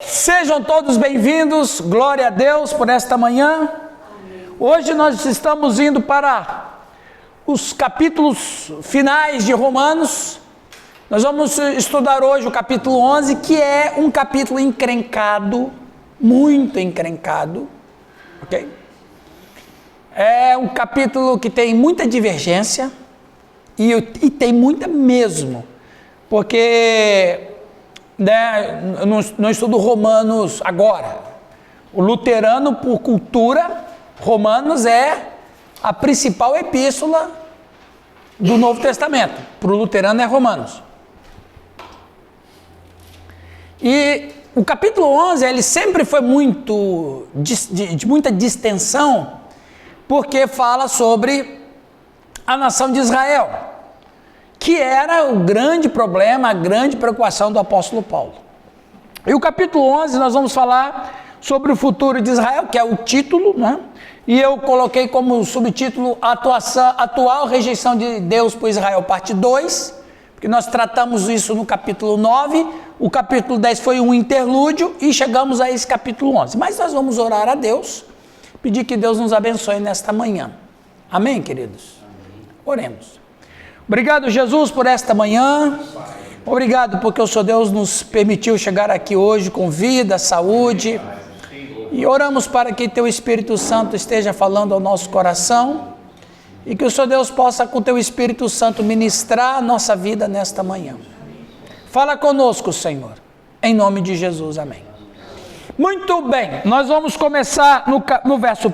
Sejam todos bem-vindos, glória a Deus por esta manhã. Hoje nós estamos indo para os capítulos finais de Romanos. Nós vamos estudar hoje o capítulo 11, que é um capítulo encrencado, muito encrencado, ok? É um capítulo que tem muita divergência, e tem muita mesmo, porque... eu não estudo Romanos agora. O luterano, por cultura, Romanos é a principal epístola do Novo Testamento. Para o luterano é Romanos. E o capítulo 11, ele sempre foi de muita distensão, porque fala sobre a nação de Israel, que era o grande problema, a grande preocupação do apóstolo Paulo. E o capítulo 11 nós vamos falar sobre o futuro de Israel, que é o título, né? E eu coloquei como subtítulo Atual Rejeição de Deus por Israel, parte 2, porque nós tratamos isso no capítulo 9, o capítulo 10 foi um interlúdio e chegamos a esse capítulo 11. Mas nós vamos orar a Deus, pedir que Deus nos abençoe nesta manhã. Amém, queridos? Oremos. Obrigado, Jesus, por esta manhã. Obrigado porque o Senhor Deus nos permitiu chegar aqui hoje com vida, saúde. E oramos para que Teu Espírito Santo esteja falando ao nosso coração e que o Senhor Deus possa, com Teu Espírito Santo, ministrar a nossa vida nesta manhã. Fala conosco, Senhor, em nome de Jesus, amém. Muito bem, nós vamos começar no verso 1,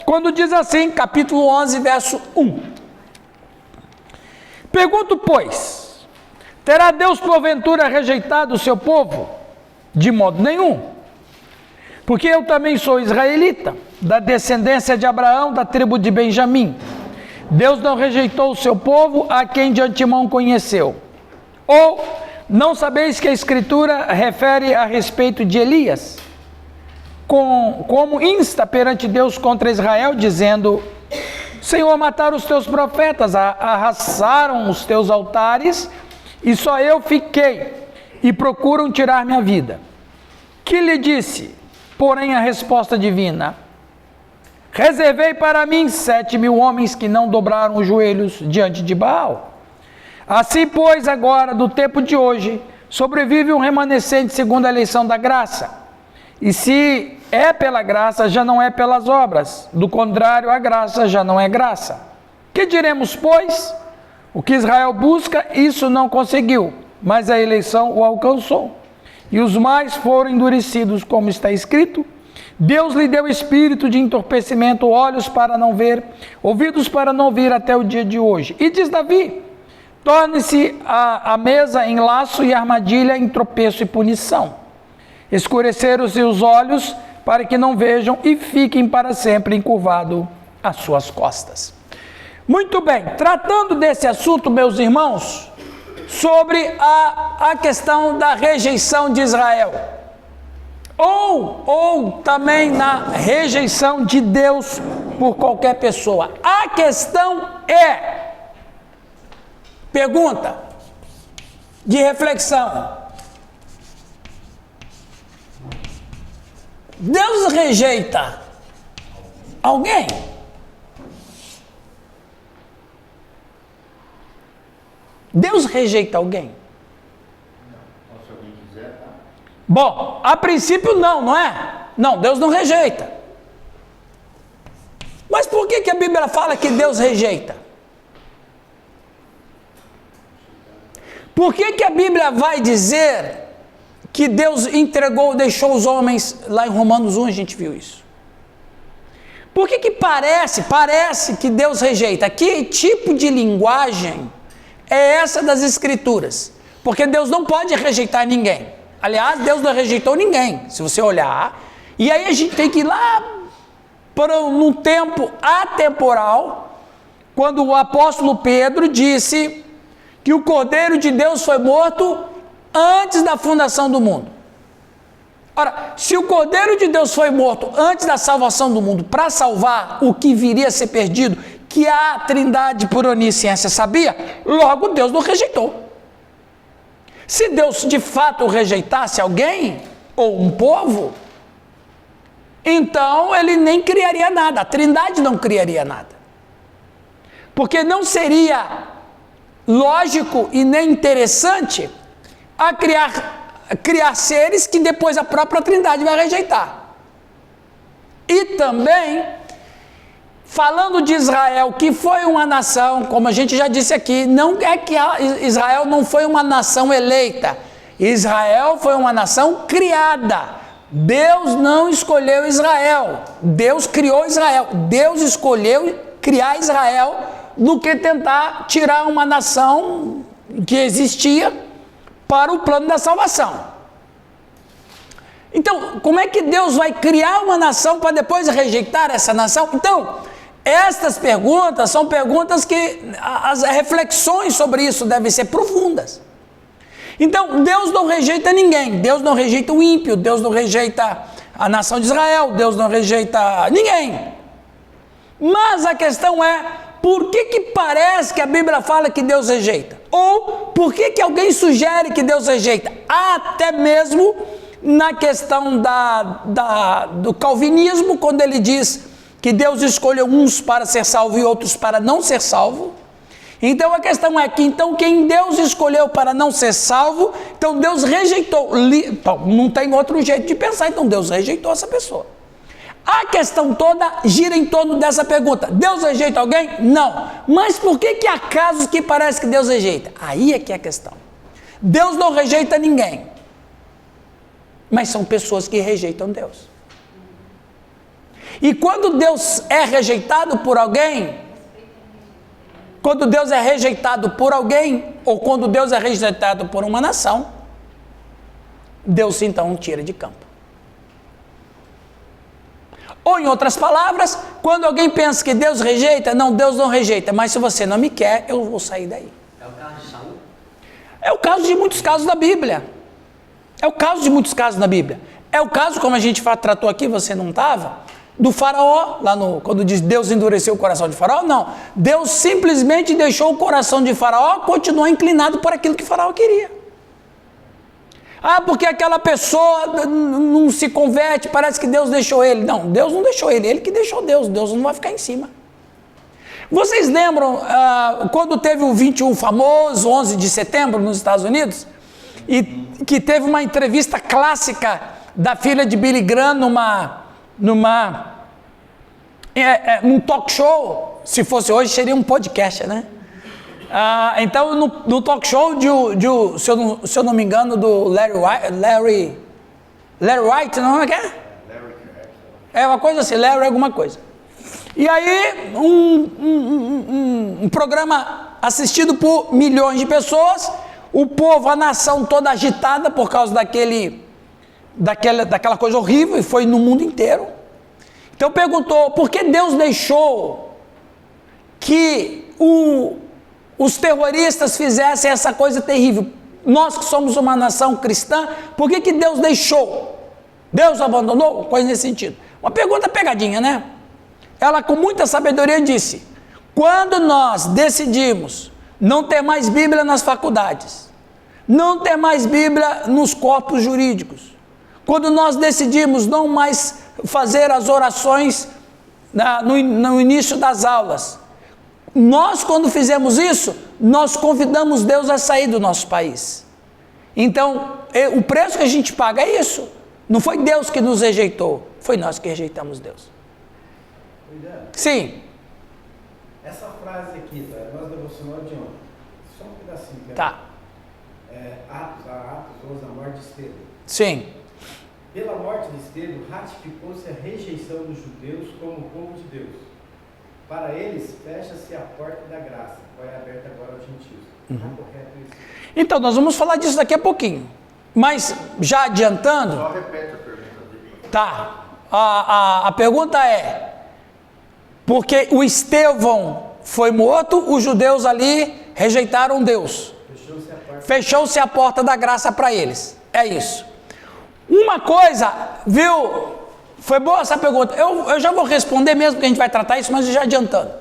quando diz assim, capítulo 11, verso 1. Pergunto, pois, terá Deus porventura rejeitado o seu povo? De modo nenhum. Porque eu também sou israelita, da descendência de Abraão, da tribo de Benjamim. Deus não rejeitou o seu povo, a quem de antemão conheceu. Ou, não sabeis que a Escritura refere a respeito de Elias, como insta perante Deus contra Israel, dizendo... Senhor, mataram os teus profetas, arrasaram os teus altares, e só eu fiquei, e procuram tirar minha vida. Que lhe disse, porém, a resposta divina? Reservei para mim 7.000 homens que não dobraram os joelhos diante de Baal. Assim, pois, agora, do tempo de hoje, sobrevive um remanescente segundo a eleição da graça. E se é pela graça, já não é pelas obras. Do contrário, a graça já não é graça. Que diremos, pois? O que Israel busca, isso não conseguiu, mas a eleição o alcançou. E os mais foram endurecidos, como está escrito. Deus lhe deu espírito de entorpecimento, olhos para não ver, ouvidos para não ouvir até o dia de hoje. E diz Davi, torne-se a mesa em laço e armadilha em tropeço e punição. Escureceram-se os olhos para que não vejam e fiquem para sempre encurvados às suas costas. Muito bem, tratando desse assunto, meus irmãos, sobre a questão da rejeição de Israel, ou também na rejeição de Deus por qualquer pessoa. A questão é, pergunta de reflexão, Deus rejeita alguém? Deus rejeita alguém? Se alguém quiser, tá? Bom, a princípio não é? Não, Deus não rejeita. Mas por que a Bíblia fala que Deus rejeita? Por que a Bíblia vai dizer que Deus deixou os homens, lá em Romanos 1 a gente viu isso? Por que parece que Deus rejeita? Que tipo de linguagem é essa das Escrituras? Porque Deus não pode rejeitar ninguém. Aliás, Deus não rejeitou ninguém, se você olhar. E aí a gente tem que ir lá para um tempo atemporal, quando o apóstolo Pedro disse que o Cordeiro de Deus foi morto antes da fundação do mundo. Ora, se o Cordeiro de Deus foi morto antes da salvação do mundo para salvar o que viria a ser perdido, que a Trindade por onisciência sabia, logo Deus não rejeitou. Se Deus de fato rejeitasse alguém, ou um povo, então ele nem criaria nada, a Trindade não criaria nada. Porque não seria lógico e nem interessante a criar seres que depois a própria Trindade vai rejeitar. E também, falando de Israel, que foi uma nação, como a gente já disse aqui, não é que Israel não foi uma nação eleita, Israel foi uma nação criada. Deus não escolheu Israel, Deus criou Israel. Deus escolheu criar Israel do que tentar tirar uma nação que existia para o plano da salvação. Então, como é que Deus vai criar uma nação para depois rejeitar essa nação? Então, estas perguntas são perguntas que as reflexões sobre isso devem ser profundas. Então, Deus não rejeita ninguém, Deus não rejeita o ímpio, Deus não rejeita a nação de Israel, Deus não rejeita ninguém. Mas a questão é, por que parece que a Bíblia fala que Deus rejeita? Ou por que alguém sugere que Deus rejeita? Até mesmo na questão do calvinismo, quando ele diz que Deus escolheu uns para ser salvo e outros para não ser salvo. Então a questão é que então quem Deus escolheu para não ser salvo, então Deus rejeitou. Então, não tem outro jeito de pensar, então Deus rejeitou essa pessoa. A questão toda gira em torno dessa pergunta: Deus rejeita alguém? Não. Mas por que há casos que parece que Deus rejeita? Aí é que é a questão. Deus não rejeita ninguém, mas são pessoas que rejeitam Deus. E quando Deus é rejeitado por alguém, quando Deus é rejeitado por alguém, ou quando Deus é rejeitado por uma nação, Deus então tira de campo. Ou em outras palavras, quando alguém pensa que Deus rejeita, não, Deus não rejeita, mas se você não me quer, eu vou sair daí. É o caso de Saul? É o caso de muitos casos da Bíblia. É o caso de muitos casos da Bíblia. É o caso, como a gente tratou aqui, você não estava, do faraó, quando diz Deus endureceu o coração de faraó, não. Deus simplesmente deixou o coração de faraó continuar inclinado por aquilo que faraó queria. Ah, porque aquela pessoa não se converte, parece que Deus deixou ele. Não, Deus não deixou ele, ele que deixou Deus. Deus não vai ficar em cima. Vocês lembram quando teve o 21 famoso, 11 de setembro, nos Estados Unidos? E que teve uma entrevista clássica da filha de Billy Graham num talk show. Se fosse hoje seria um podcast, né? Então no talk show se eu não me engano, do Larry White, não é que é? É uma coisa assim, Larry alguma coisa. E aí um programa assistido por milhões de pessoas, o povo, a nação toda agitada por causa daquela coisa horrível, e foi no mundo inteiro. Então perguntou, por que Deus deixou que os terroristas fizessem essa coisa terrível? Nós que somos uma nação cristã, por que Deus deixou? Deus abandonou? Coisa nesse sentido. Uma pergunta pegadinha, né? Ela com muita sabedoria disse: quando nós decidimos não ter mais Bíblia nas faculdades, não ter mais Bíblia nos corpos jurídicos, quando nós decidimos não mais fazer as orações no início das aulas, nós, quando fizemos isso, nós convidamos Deus a sair do nosso país. Então, o preço que a gente paga é isso. Não foi Deus que nos rejeitou, foi nós que rejeitamos Deus. Sim. Essa frase aqui, tá? Nós devocional de ontem. Só um pedacinho. Tá. Atos 11, a morte de Estevão. Sim. Pela morte de Estevão, ratificou-se a rejeição dos judeus como povo de Deus. Para eles, fecha-se a porta da graça, vai aberta agora aos gentios. Está correto isso? Então, nós vamos falar disso daqui a pouquinho. Mas, já adiantando... Só repete a pergunta dele. Tá. A pergunta é... Porque o Estevão foi morto, os judeus ali rejeitaram Deus. Fechou-se a porta da graça para eles. É isso. Uma coisa, viu? Foi boa essa pergunta. Eu já vou responder mesmo, que a gente vai tratar isso, mas já adiantando.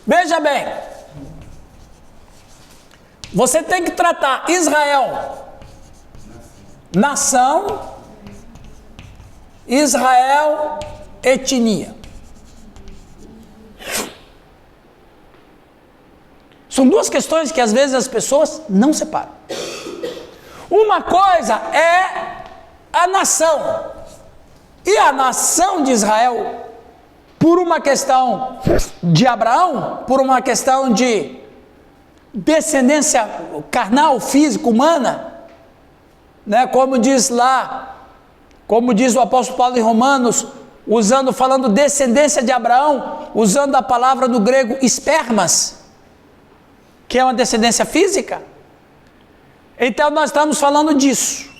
Veja bem. Você tem que tratar Israel, nação, Israel, etnia. São duas questões que às vezes as pessoas não separam. Uma coisa é a nação. E a nação de Israel, por uma questão de Abraão, por uma questão de descendência carnal, física, humana, né? Como diz lá, como diz o apóstolo Paulo em Romanos, falando descendência de Abraão, usando a palavra no grego espermas, que é uma descendência física. Então nós estamos falando disso.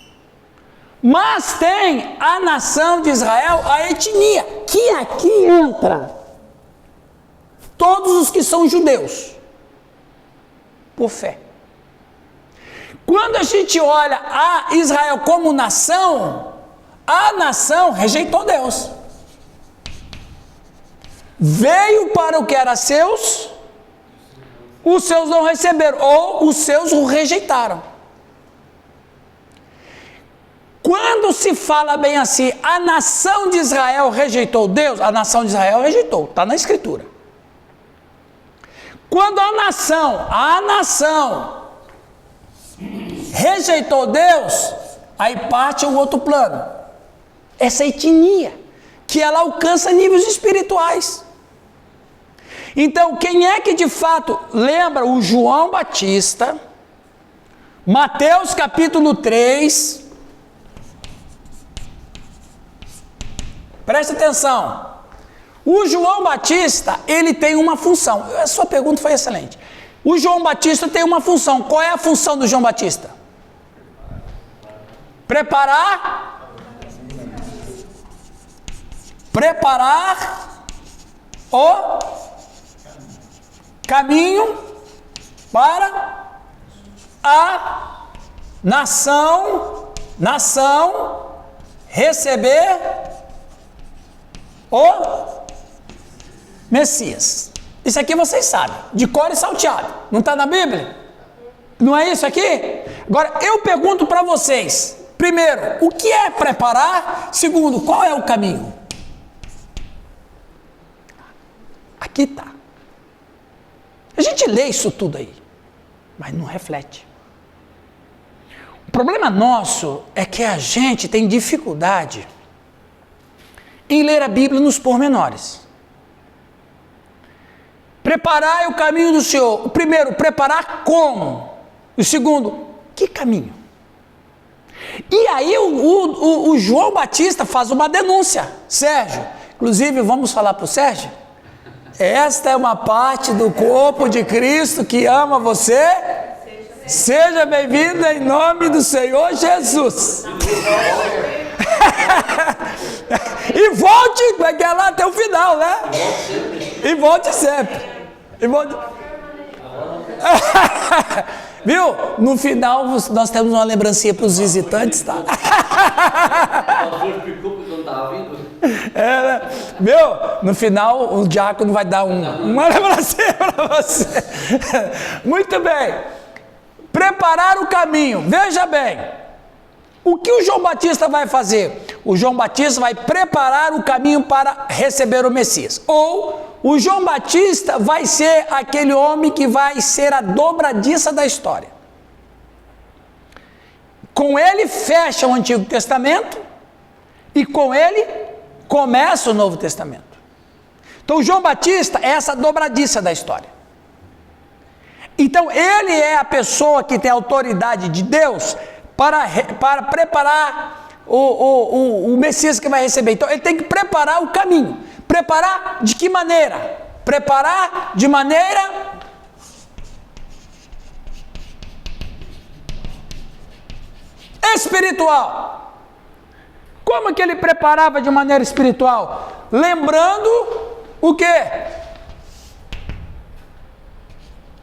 Mas tem a nação de Israel, a etnia, que aqui entra todos os que são judeus, por fé. Quando a gente olha a Israel como nação, a nação rejeitou Deus. Veio para o que era seus, os seus não receberam, ou os seus o rejeitaram. Quando se fala bem assim, a nação de Israel rejeitou Deus, a nação de Israel rejeitou, está na Escritura. Quando a nação rejeitou Deus, aí parte um outro plano. Essa etnia, que ela alcança níveis espirituais. Então, quem é que de fato lembra o João Batista, Mateus capítulo 3, preste atenção, o João Batista, ele tem uma função, a sua pergunta foi excelente, o João Batista tem uma função, qual é a função do João Batista? Preparar o caminho para a nação receber o Messias. Isso aqui vocês sabem, de cor e salteado. Não está na Bíblia? Não é isso aqui? Agora, eu pergunto para vocês, primeiro, o que é preparar? Segundo, qual é o caminho? Aqui está. A gente lê isso tudo aí, mas não reflete. O problema nosso é que a gente tem dificuldade em ler a Bíblia nos pormenores. Preparar o caminho do Senhor. O primeiro, preparar como? O segundo, que caminho? E aí o João Batista faz uma denúncia. Sérgio, inclusive vamos falar para o Sérgio, esta é uma parte do corpo de Cristo que ama você. Seja bem-vindo em nome do Senhor Jesus. E volte, porque é lá até o final, né? E volte sempre. E volte. Viu? No final nós temos uma lembrancinha para os visitantes, tá? Viu? No final o diácono vai dar uma lembrancinha para você. Muito bem. Preparar o caminho. Veja bem. O que o João Batista vai fazer? O João Batista vai preparar o caminho para receber o Messias. Ou o João Batista vai ser aquele homem que vai ser a dobradiça da história. Com ele fecha o Antigo Testamento e com ele começa o Novo Testamento. Então o João Batista é essa dobradiça da história. Então ele é a pessoa que tem a autoridade de Deus para preparar o Messias que vai receber. Então ele tem que preparar o caminho. Preparar de que maneira? Preparar de maneira espiritual. Como que ele preparava de maneira espiritual? Lembrando o quê?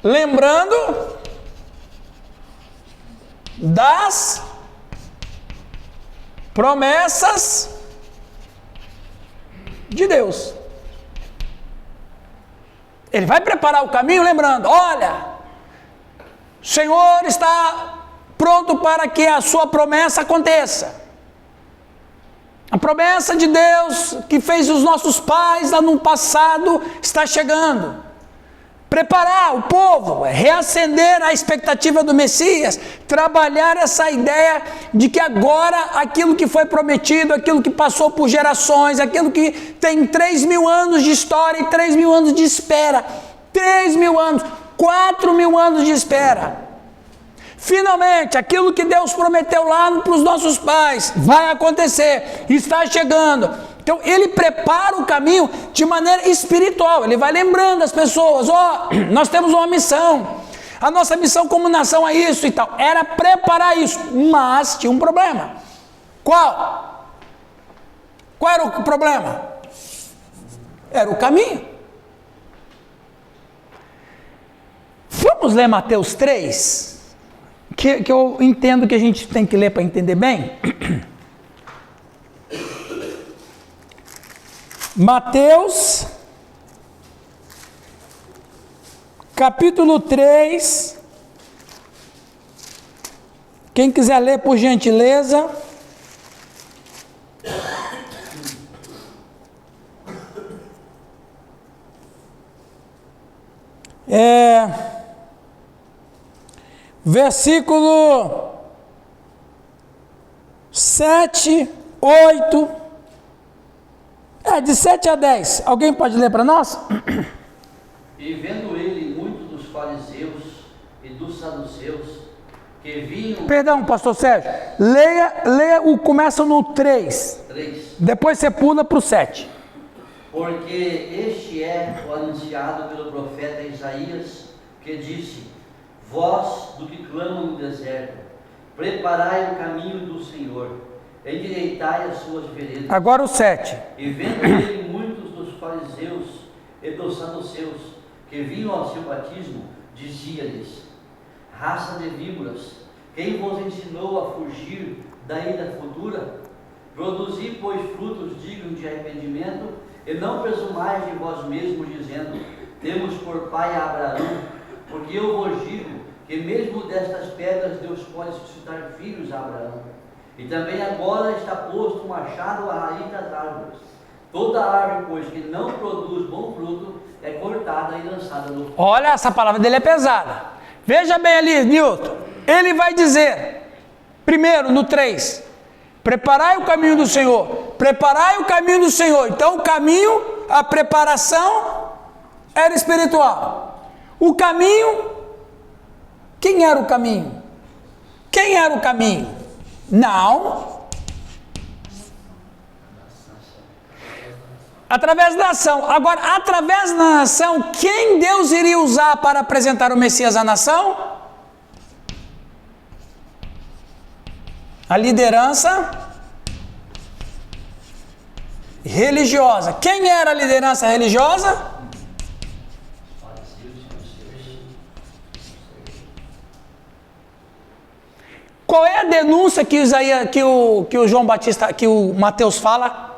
Lembrando das promessas de Deus. Ele vai preparar o caminho lembrando, olha, o Senhor está pronto para que a sua promessa aconteça. A promessa de Deus que fez os nossos pais lá no passado está chegando. Preparar o povo, reacender a expectativa do Messias, trabalhar essa ideia de que agora aquilo que foi prometido, aquilo que passou por gerações, aquilo que tem 3.000 anos de história e 3.000 anos de espera, 3.000 anos, 4.000 anos de espera. Finalmente, aquilo que Deus prometeu lá para os nossos pais vai acontecer, está chegando. Então, ele prepara o caminho de maneira espiritual. Ele vai lembrando as pessoas, nós temos uma missão. A nossa missão como nação é isso e tal. Era preparar isso, mas tinha um problema. Qual? Qual era o problema? Era o caminho. Vamos ler Mateus 3, que eu entendo que a gente tem que ler para entender bem. Mateus, capítulo 3, quem quiser ler por gentileza. Versículo 7, 8... de 7 a 10. Alguém pode ler para nós? E vendo ele muitos dos fariseus e dos saduceus que vinham... Perdão, pastor Sérgio. Começa no 3. Depois você pula para o 7. Porque este é o anunciado pelo profeta Isaías, que disse: Vós do que clamam no deserto, preparai o caminho do Senhor, endireitai as suas veredas. Agora o 7. E vendo ele muitos dos fariseus e dos saduceus que vinham ao seu batismo, dizia-lhes: Raça de víboras, quem vos ensinou a fugir da ira futura? Produzi, pois, frutos dignos de arrependimento, e não presumais de vós mesmos, dizendo: Temos por pai a Abraão, porque eu vos digo que mesmo destas pedras Deus pode suscitar filhos a Abraão. E também agora está posto um machado à raiz das árvores. Toda árvore, pois, que não produz bom fruto, é cortada e lançada no fogo. Olha, essa palavra dele é pesada. Veja bem ali, Newton. Ele vai dizer, primeiro, no 3, preparai o caminho do Senhor. Preparai o caminho do Senhor. Então, o caminho, a preparação era espiritual. O caminho, quem era o caminho? Quem era o caminho? Não. Através da nação. Agora, através da nação, quem Deus iria usar para apresentar o Messias à nação? A liderança religiosa. Quem era a liderança religiosa? Qual é a denúncia que o João Batista, que o Mateus fala?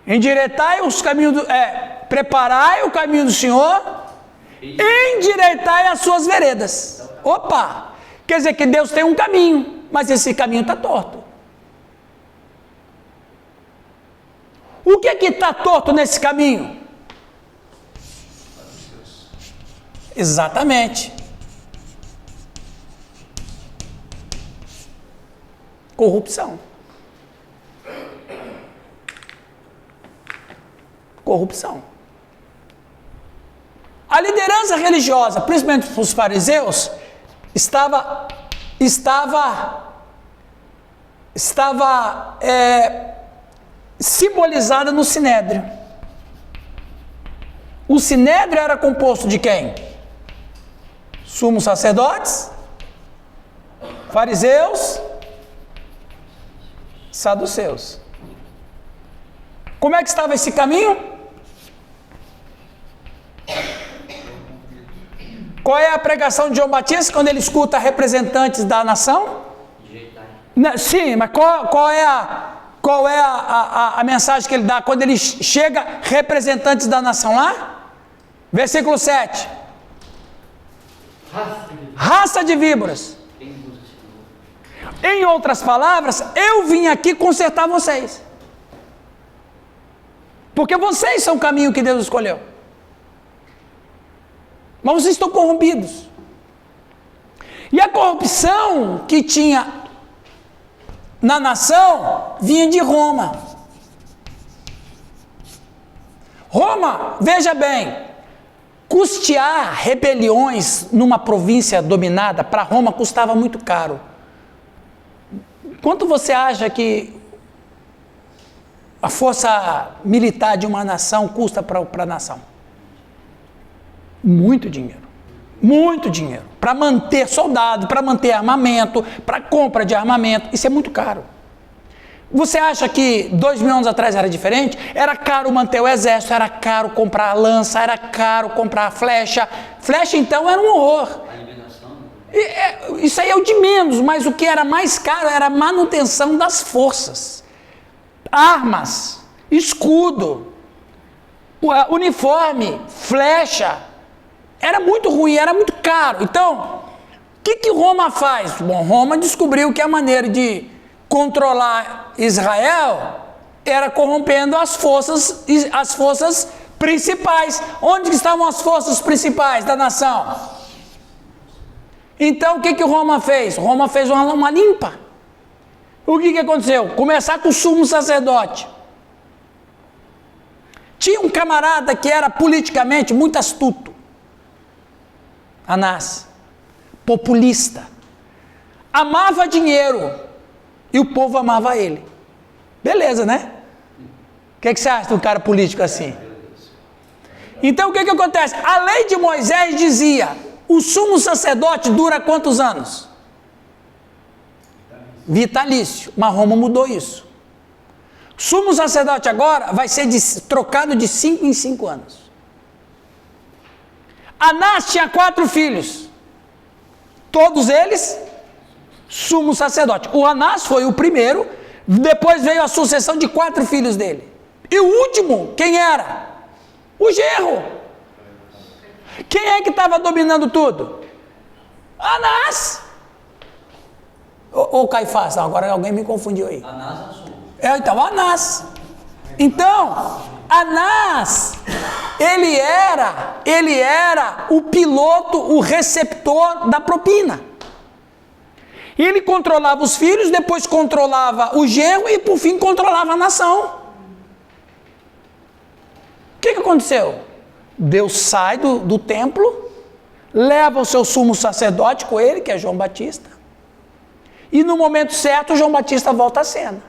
Endireitai os caminhos preparai o caminho do Senhor, endireitai as suas veredas. Opa! Quer dizer que Deus tem um caminho, mas esse caminho está torto. O que está torto nesse caminho? Exatamente. Corrupção. Corrupção. A liderança religiosa, principalmente os fariseus, estava simbolizada no Sinédrio. O Sinédrio era composto de quem? Sumos sacerdotes, fariseus, saduceus. Como é que estava esse caminho? Qual é a pregação de João Batista quando ele escuta representantes da nação? Sim, mas qual é a mensagem que ele dá quando ele chega representantes da nação lá? Versículo 7. Raça de víboras. Em outras palavras, eu vim aqui consertar vocês. Porque vocês são o caminho que Deus escolheu. Mas vocês estão corrompidos. E a corrupção que tinha na nação vinha de Roma. Roma, veja bem, custear rebeliões numa província dominada, para Roma custava muito caro. Quanto você acha que a força militar de uma nação custa para a nação? Muito dinheiro. Muito dinheiro. Para manter soldado, para manter armamento, para compra de armamento. Isso é muito caro. Você acha que 2000 anos atrás era diferente? Era caro manter o exército, era caro comprar a lança, era caro comprar a flecha. Flecha, então, era um horror. Isso aí é o de menos, mas o que era mais caro era a manutenção das forças. Armas, escudo, uniforme, flecha. Era muito ruim, era muito caro. Então, o que Roma faz? Bom, Roma descobriu que a maneira de controlar Israel era corrompendo as forças principais. Onde estavam as forças principais da nação? Então, o que Roma fez? Roma fez uma limpa. O que aconteceu? Começar com o sumo sacerdote. Tinha um camarada que era politicamente muito astuto. Anás. Populista. Amava dinheiro. E o povo amava ele. Beleza, né? O que você acha de um cara político assim? Então, o que acontece? A lei de Moisés dizia... O sumo sacerdote dura quantos anos? Vitalício. Mas Roma mudou isso. Sumo sacerdote agora vai ser trocado de 5 em 5 anos. Anás tinha 4 filhos. Todos eles, sumo sacerdote. O Anás foi o primeiro, depois veio a sucessão de 4 filhos dele. E o último, quem era? O genro. Quem é que estava dominando tudo? Anás. Ou Caifás? Não, agora alguém me confundiu aí. Anás assume. Então, Anás. Então, Anás, ele era o piloto, o receptor da propina. Ele controlava os filhos, depois controlava o genro e, por fim, controlava a nação. O que aconteceu? Deus sai do templo, leva o seu sumo sacerdote com ele, que é João Batista, e no momento certo João Batista volta à cena.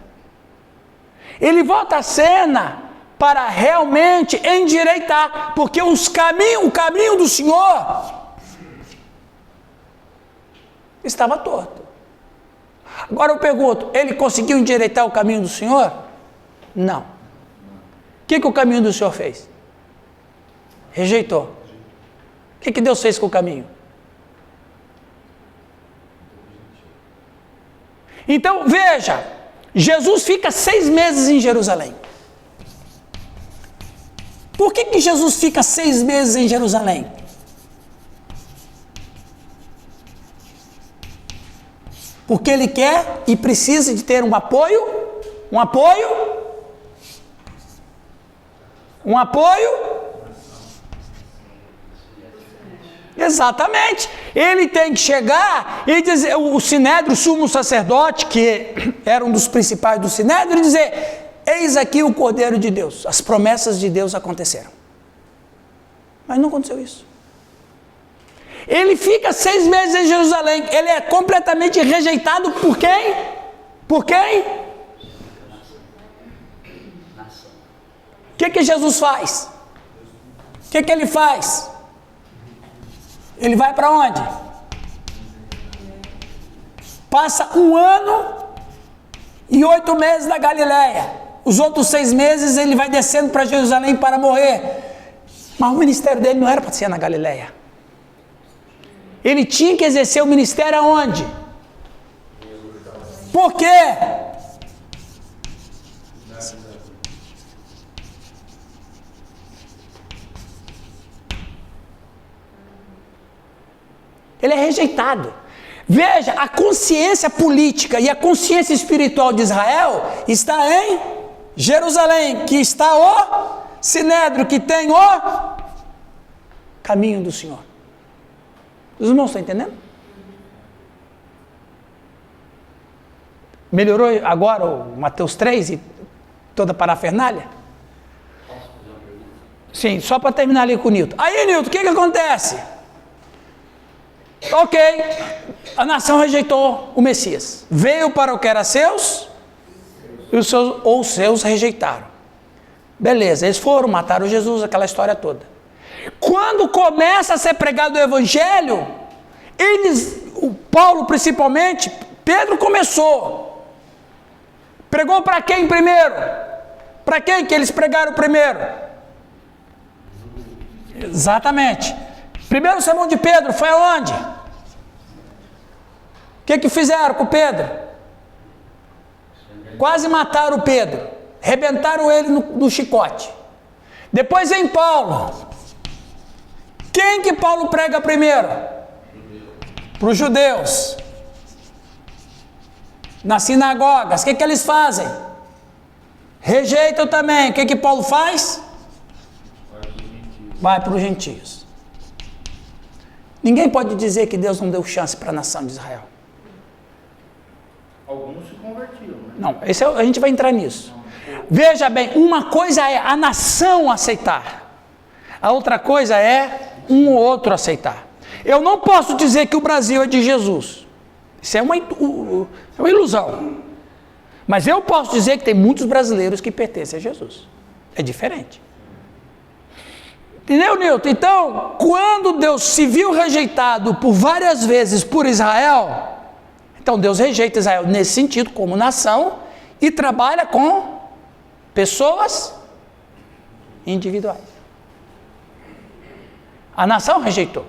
Ele volta à cena para realmente endireitar, porque o caminho do Senhor estava torto. Agora eu pergunto, ele conseguiu endireitar o caminho do Senhor? Não. O que o caminho do Senhor fez? Rejeitou. O que Deus fez com o caminho? Então, veja, Jesus fica 6 meses em Jerusalém. Por que Jesus fica 6 meses em Jerusalém? Porque ele quer e precisa de ter um apoio. Exatamente. Ele tem que chegar e dizer, o Sinédrio, o sumo sacerdote, que era um dos principais do Sinédrio, dizer: eis aqui o Cordeiro de Deus. As promessas de Deus aconteceram. Mas não aconteceu isso. Ele fica 6 meses em Jerusalém. Ele é completamente rejeitado por quem? Por quem? O que Jesus faz? O que ele faz? Ele vai para onde? Passa 1 ano e 8 meses na Galileia. Os outros 6 meses ele vai descendo para Jerusalém para morrer. Mas o ministério dele não era para ser na Galileia. Ele tinha que exercer o ministério aonde? Por quê? Ele é rejeitado. Veja, a consciência política e a consciência espiritual de Israel está em Jerusalém, que está o Sinédrio, que tem o caminho do Senhor. Os irmãos estão entendendo? Melhorou agora o Mateus 3 e toda a parafernália? Posso fazer uma pergunta? Sim, só para terminar ali com o Nilton. Aí, Nilton, o que acontece? Ok, a nação rejeitou o Messias. Veio para o que era seus, e os seus rejeitaram. Beleza, eles foram, mataram Jesus, aquela história toda. Quando começa a ser pregado o Evangelho, o Paulo principalmente, Pedro começou. Pregou para quem primeiro? Para quem que eles pregaram primeiro? Exatamente. Primeiro sermão de Pedro foi aonde? O que fizeram com Pedro? Quase mataram o Pedro. Rebentaram ele no chicote. Depois vem Paulo. Quem que Paulo prega primeiro? Para os judeus. Nas sinagogas, o que eles fazem? Rejeitam também. O que Paulo faz? Vai para os gentios. Ninguém pode dizer que Deus não deu chance para a nação de Israel. Alguns se convertiram, né? Não, a gente vai entrar nisso. Veja bem, uma coisa é a nação aceitar. A outra coisa é um ou outro aceitar. Eu não posso dizer que o Brasil é de Jesus. Isso é uma ilusão. Mas eu posso dizer que tem muitos brasileiros que pertencem a Jesus. É diferente. Entendeu, Nilton? Então, quando Deus se viu rejeitado por várias vezes por Israel, então Deus rejeita Israel nesse sentido, como nação, e trabalha com pessoas individuais. A nação rejeitou.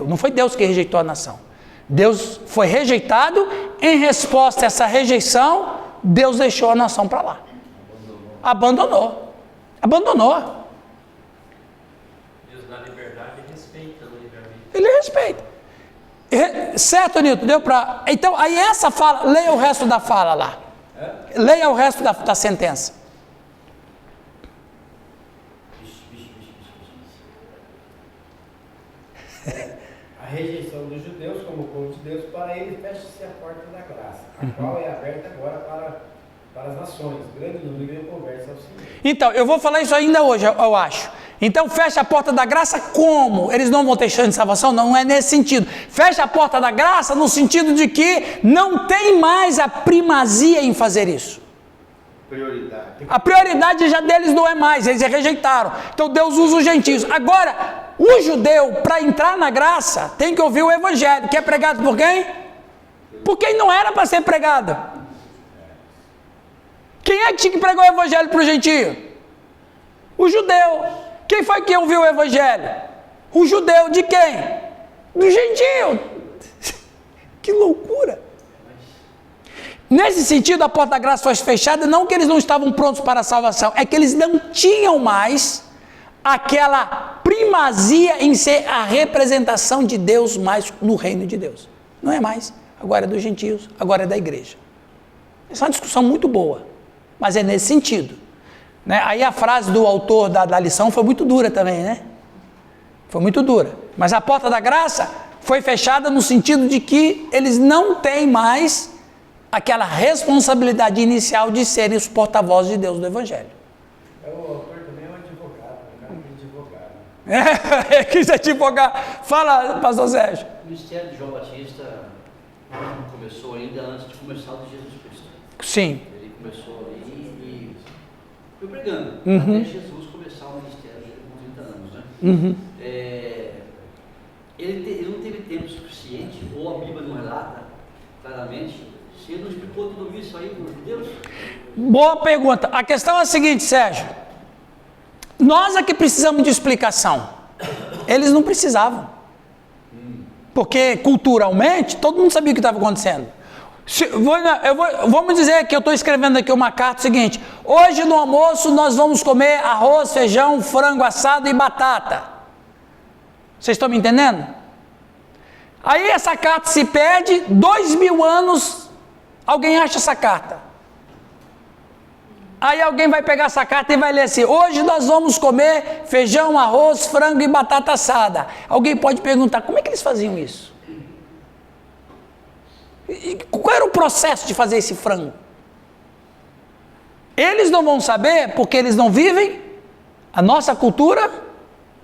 Não foi Deus que rejeitou a nação. Deus foi rejeitado, em resposta a essa rejeição, Deus deixou a nação para lá. Abandonou. Deus dá liberdade e respeita o livre-arbítrio. Ele respeita. Certo, Nilton? Deu para... Então, aí essa fala, leia o resto da fala lá. Leia o resto da sentença. A rejeição dos judeus como povo de Deus, para ele fecha-se a porta da graça, a qual é aberta agora para as nações. Grande número de conversa ao Senhor. Então, eu vou falar isso ainda hoje, eu acho. Então, fecha a porta da graça como? Eles não vão ter chance de salvação? Não é nesse sentido. Fecha a porta da graça no sentido de que não tem mais a primazia em fazer isso. Prioridade. A prioridade já deles não é mais, eles rejeitaram. Então Deus usa os gentios. Agora, o judeu, para entrar na graça, tem que ouvir o evangelho, que é pregado por quem? Por quem não era para ser pregado. Quem é que tinha que pregar o evangelho para o gentio? O judeu. Quem foi que ouviu o evangelho? O judeu de quem? Do gentio. Que loucura. Nesse sentido, a porta da graça foi fechada, não que eles não estavam prontos para a salvação, é que eles não tinham mais aquela primazia em ser a representação de Deus mais no reino de Deus. Não é mais. Agora é dos gentios, agora é da igreja. Essa é uma discussão muito boa, mas é nesse sentido. Né? Aí a frase do autor da lição foi muito dura também, né? Foi muito dura. Mas a porta da graça foi fechada no sentido de que eles não têm mais aquela responsabilidade inicial de serem os porta-vozes de Deus do Evangelho. O autor também é um advogado, um cara que é advogado. Ele quis advogar. Fala, pastor Sérgio. O ministério de João Batista começou ainda antes de começar o de Jesus Cristo. Sim. Ele começou ali e foi pregando, Uhum. até Jesus começar o ministério dele com 30 anos, né? Uhum. Ele não teve tempo suficiente, ou a Bíblia não relata claramente, se ele não explicou tudo isso aí para os judeus. Boa pergunta. A questão é a seguinte, Sérgio. Nós é que precisamos de explicação. Eles não precisavam. Porque culturalmente, todo mundo sabia o que estava acontecendo. Vamos dizer que eu estou escrevendo aqui uma carta seguinte: hoje no almoço nós vamos comer arroz, feijão, frango assado e batata. Vocês estão me entendendo? Aí essa carta se perde, 2000 anos, alguém acha essa carta. Aí alguém vai pegar essa carta e vai ler assim: hoje nós vamos comer feijão, arroz, frango e batata assada. Alguém pode perguntar: como é que eles faziam isso? E qual era o processo de fazer esse frango? Eles não vão saber porque eles não vivem a nossa cultura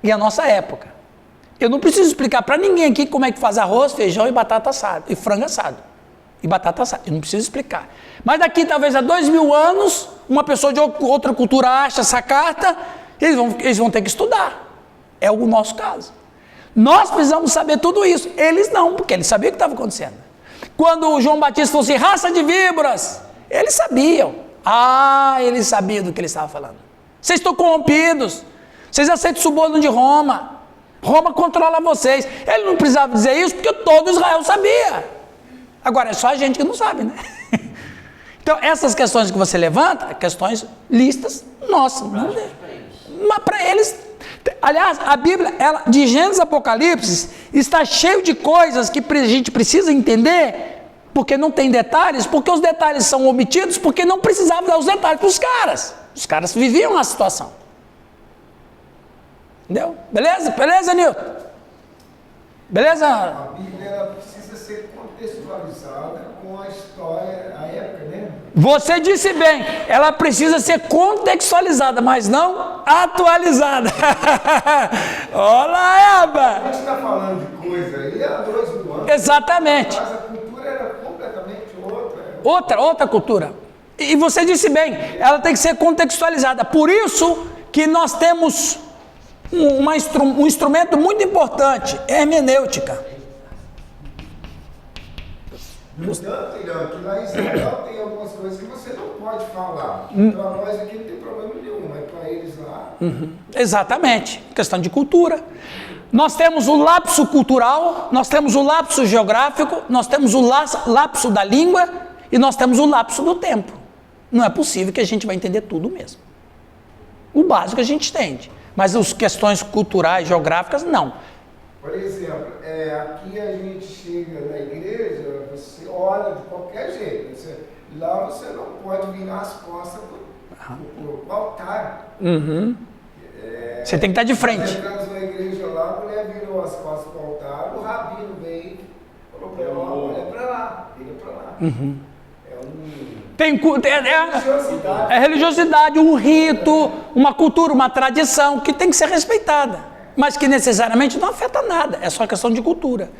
e a nossa época. Eu não preciso explicar para ninguém aqui como é que faz arroz, feijão e batata assada, e frango assado, e batata assada. Eu não preciso explicar. Mas daqui talvez a 2000 anos, uma pessoa de outra cultura acha essa carta, eles vão ter que estudar. É o nosso caso. Nós precisamos saber tudo isso. Eles não, porque eles sabiam o que estava acontecendo. Quando o João Batista falou assim: raça de víboras, eles sabiam. Eles sabiam do que ele estava falando. Vocês estão corrompidos. Vocês aceitam o suborno de Roma. Roma controla vocês. Ele não precisava dizer isso porque todo Israel sabia. Agora, é só a gente que não sabe, né? Então, essas questões que você levanta, questões listas nossas. Mas para eles... Aliás, a Bíblia, de Gênesis a Apocalipse, está cheio de coisas que a gente precisa entender, porque não tem detalhes, porque os detalhes são omitidos, porque não precisava dar os detalhes para os caras. Os caras viviam a situação. Entendeu? Beleza? Beleza, Nilton? Beleza? A Bíblia ela precisa ser contextualizada com a história, a época, né? Você disse bem, ela precisa ser contextualizada, mas não atualizada. Olá, Eba! A gente está falando de coisa aí há 2000 anos. Exatamente. Mas a cultura era completamente outra. Outra cultura. E você disse bem, ela tem que ser contextualizada. Por isso que nós temos um instrumento muito importante, hermenêutica. No entanto, Irã, que lá em Israel tem algumas coisas que você não pode falar. Para nós aqui não tem problema nenhum, mas para eles lá... Exatamente, questão de cultura. Nós temos o lapso cultural, nós temos o lapso geográfico, nós temos o lapso da língua e nós temos o lapso do tempo. Não é possível que a gente vai entender tudo mesmo. O básico a gente entende, mas as questões culturais, geográficas, não. Por exemplo, aqui a gente chega na igreja, você olha de qualquer jeito. Lá você não pode virar as costas pro altar. Você tem que estar de frente. Entramos na igreja lá, a mulher virou as costas pro altar, o rabino veio e falou para ela: olha para lá, vira para lá. É religiosidade, um rito, uma cultura, uma tradição que tem que ser respeitada, mas que necessariamente não afeta nada, é só questão de cultura.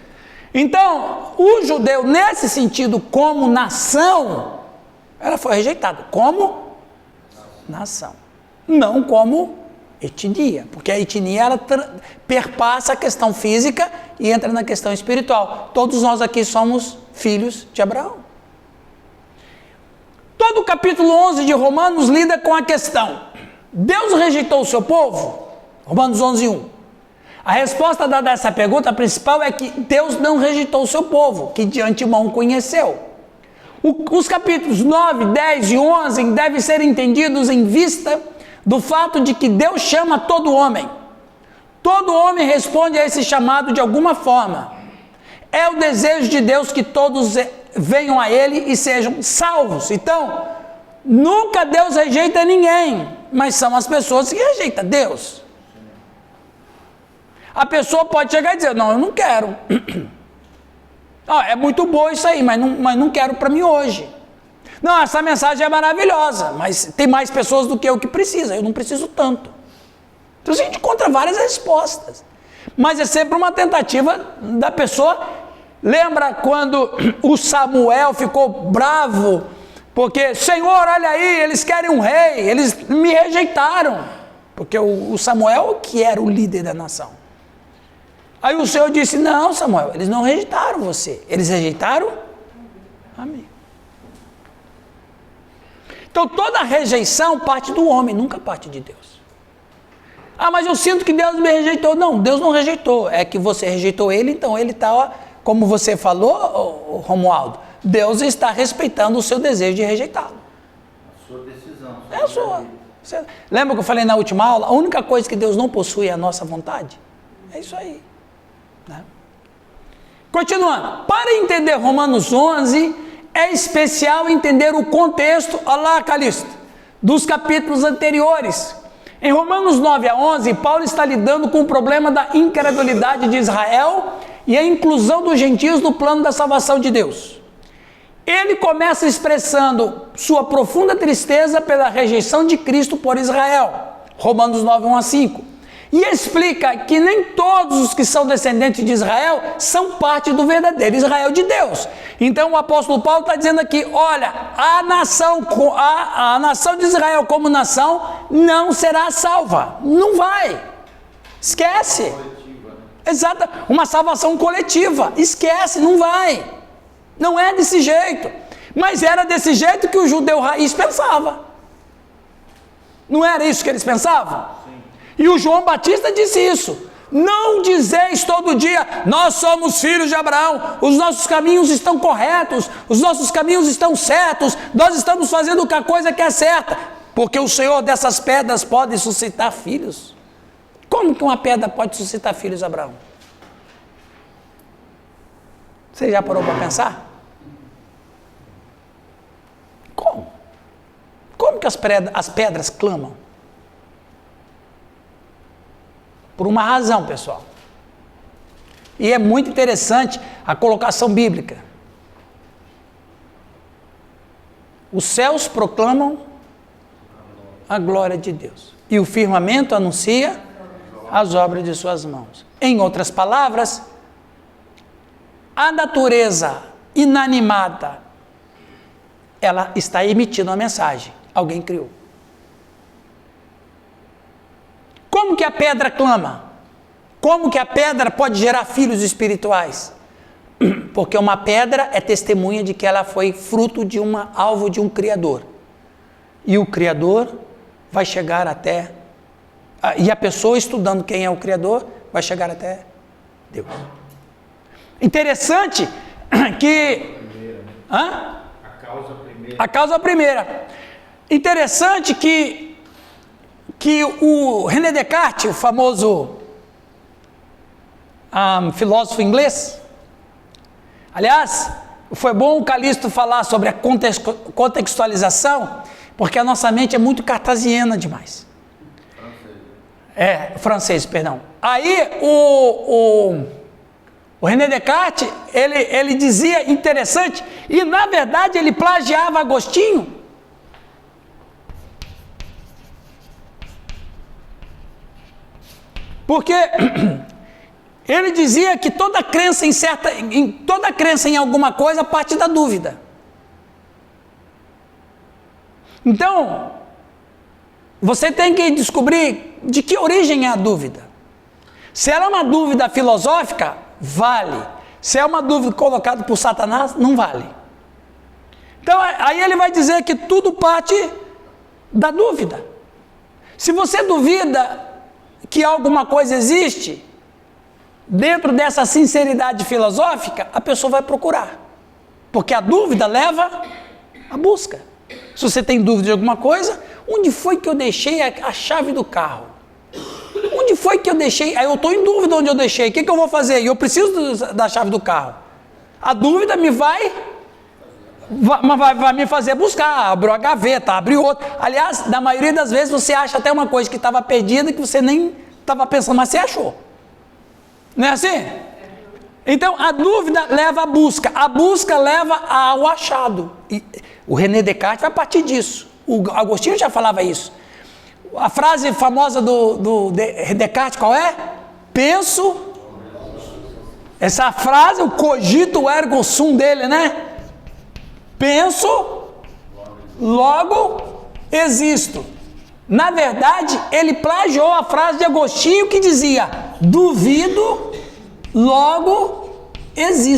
Então, o judeu, nesse sentido, como nação, ela foi rejeitada. Como nação, não como etnia, porque a etnia ela perpassa a questão física e entra na questão espiritual. Todos nós aqui somos filhos de Abraão. Todo o capítulo 11 de Romanos lida com a questão: Deus rejeitou o seu povo? Romanos 11:1. A resposta dada a essa pergunta principal é que Deus não rejeitou o seu povo, que de antemão conheceu. Os capítulos 9, 10 e 11 devem ser entendidos em vista do fato de que Deus chama todo homem. Todo homem responde a esse chamado de alguma forma. É o desejo de Deus que todos venham a Ele e sejam salvos. Então, nunca Deus rejeita ninguém, mas são as pessoas que rejeitam Deus. A pessoa pode chegar e dizer: não, eu não quero. É muito boa isso aí, mas não quero para mim hoje. Não, essa mensagem é maravilhosa, mas tem mais pessoas do que eu que precisam, eu não preciso tanto. Então a gente encontra várias respostas, mas é sempre uma tentativa da pessoa. Lembra quando o Samuel ficou bravo, porque: Senhor, olha aí, eles querem um rei, eles me rejeitaram, porque o Samuel que era o líder da nação. Aí o Senhor disse: não, Samuel, eles não rejeitaram você, eles rejeitaram a mim. Então toda rejeição parte do homem, nunca parte de Deus. Mas eu sinto que Deus me rejeitou. Não, Deus não rejeitou, é que você rejeitou ele, então ele está, como você falou, Romualdo, Deus está respeitando o seu desejo de rejeitá-lo. A sua decisão. É a sua. Lembra que eu falei na última aula? A única coisa que Deus não possui é a nossa vontade. É isso aí. Né? Continuando, para entender Romanos 11, é especial entender o contexto, olha lá, Calixto, dos capítulos anteriores. Em Romanos 9 a 11, Paulo está lidando com o problema da incredulidade de Israel e a inclusão dos gentios no plano da salvação de Deus. Ele começa expressando sua profunda tristeza pela rejeição de Cristo por Israel, Romanos 9, 1 a 5, e explica que nem todos os que são descendentes de Israel são parte do verdadeiro Israel de Deus. Então o apóstolo Paulo está dizendo aqui, olha, a nação de Israel como nação não será salva, não vai, esquece. Exato, uma salvação coletiva, esquece, não vai, não é desse jeito, mas era desse jeito que o judeu raiz pensava, não era isso que eles pensavam? E o João Batista disse isso, não dizeis todo dia, nós somos filhos de Abraão, os nossos caminhos estão corretos, os nossos caminhos estão certos, nós estamos fazendo a coisa que é certa, porque o Senhor dessas pedras pode suscitar filhos. Como que uma pedra pode suscitar filhos, Abraão? Você já parou para pensar? Como? Como que as pedras clamam? Por uma razão, pessoal. E é muito interessante a colocação bíblica. Os céus proclamam a glória de Deus, e o firmamento anuncia as obras de suas mãos. Em outras palavras, a natureza inanimada, ela está emitindo uma mensagem. Alguém criou. Como que a pedra clama? Como que a pedra pode gerar filhos espirituais? Porque uma pedra é testemunha de que ela foi fruto de alvo de um Criador. E o Criador vai chegar até... E a pessoa estudando quem é o Criador vai chegar até Deus. Interessante que... Hã? A causa primeira. Interessante que o René Descartes, o famoso filósofo inglês, aliás, foi bom o Calixto falar sobre a contextualização, porque a nossa mente é muito cartesiana demais. Francês, perdão. Aí o René Descartes, ele dizia interessante, e na verdade ele plagiava Agostinho. Porque ele dizia que toda crença em alguma coisa parte da dúvida. Então, você tem que descobrir de que origem é a dúvida. Se ela é uma dúvida filosófica, vale. Se é uma dúvida colocada por Satanás, não vale. Então, aí ele vai dizer que tudo parte da dúvida. Se você duvida que alguma coisa existe, dentro dessa sinceridade filosófica, a pessoa vai procurar. Porque a dúvida leva à busca. Se você tem dúvida de alguma coisa, onde foi que eu deixei a chave do carro? Onde foi que eu deixei? Aí eu estou em dúvida onde eu deixei. O que eu vou fazer? Eu preciso da chave do carro. A dúvida vai me fazer buscar. Abre a gaveta, abre outra. Aliás, na maioria das vezes você acha até uma coisa que estava perdida que você nem estava pensando, mas você achou. Não é assim? Então a dúvida leva à busca. A busca leva ao achado. E o René Descartes vai partir disso. O Agostinho já falava isso. A frase famosa do Descartes qual é? Penso. Essa frase, o cogito ergo sum dele, né? Penso, logo existo. Na verdade, ele plagiou a frase de Agostinho que dizia: duvido, logo existo.